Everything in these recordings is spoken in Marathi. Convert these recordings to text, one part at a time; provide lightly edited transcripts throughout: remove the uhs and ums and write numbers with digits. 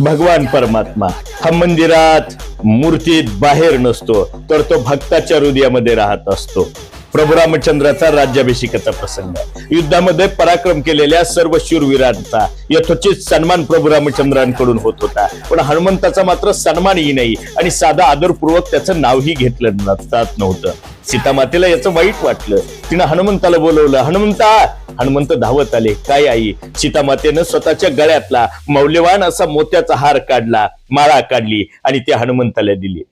भगवान परमात्मा हा मंदिरात मूर्तीत बाहेर नसतो, तर तो भक्ताच्या हृदयामध्ये राहत असतो. प्रभू रामचंद्राचा राज्याभिषेकाचा प्रसंग, युद्धामध्ये पराक्रम केलेल्या सर्व शूरवीरांचा यथोचित सन्मान प्रभू रामचंद्रांकडून होत होता. पण हनुमंताचा मात्र सन्मानही नाही आणि साधा आदरपूर्वक त्याचं नावही घेतलं नव्हतं. सीता मातेला याचं वाईट वाटलं. तिनं हनुमंताला बोलवलं. हनुमंत धावत आले. काय आई? सीता मातेनं स्वतःच्या गळ्यातला मौल्यवान असा मोत्याचा हार काढला, माळा काढली आणि ती हनुमंताला दिली.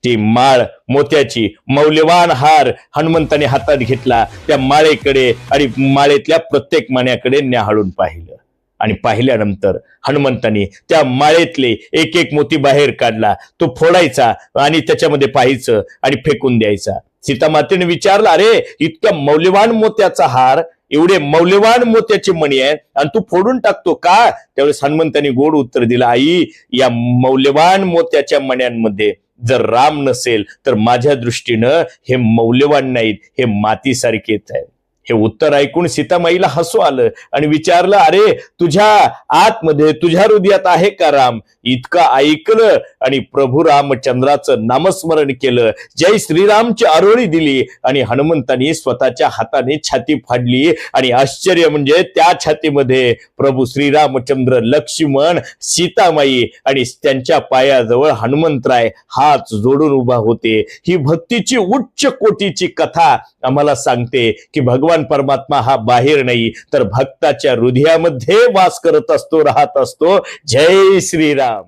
ती माळ मोत्याची मौल्यवान हार हनुमंताने हातात घेतला. त्या माळेकडे आणि माळेतल्या प्रत्येक मण्याकडे न्याहाळून पाहिलं आणि पाहिल्यानंतर हनुमंताने त्या माळेतले एक एक मोती बाहेर काढला. तो फोडायचा आणि त्याच्यामध्ये पाहायचं आणि फेकून द्यायचा. सीता मातेने विचारलं, अरे इतक्या मौल्यवान मोत्याचा हार, एवढे मौल्यवान मोत्याची मणी आहे आणि तू फोडून टाकतो का? त्यावेळेस हनुमंताने गोड उत्तर दिलं, आई या मौल्यवान मोत्याच्या मण्यांमध्ये जर राम नसेल तर माझ्या दृष्टीनं हे मौल्यवान नाहीत, हे मातीसारखेच आहे. हे उत्तर ऐकून सीतामाईला हसू आलं आणि विचारलं, अरे तुझ्या आतमध्ये तुझ्या हृदयात आहे का राम? इतकं ऐकलं आणि प्रभू रामचंद्राचं नामस्मरण केलं, जय श्रीरामची आरोळी दिली आणि हनुमंतानी स्वतःच्या हाताने छाती फाडली. आणि आश्चर्य म्हणजे त्या छातीमध्ये प्रभू श्रीरामचंद्र, लक्ष्मण, सीतामाई आणि त्यांच्या पायाजवळ हनुमंतराय हात जोडून उभा होते. ही भक्तीची उच्च कोटीची कथा आम्हाला सांगते की भगवान परमात्मा हा बाहेर नाही तर भक्ताच्या हृदयामध्ये वास करत असतो, राहत असतो. जय श्रीराम.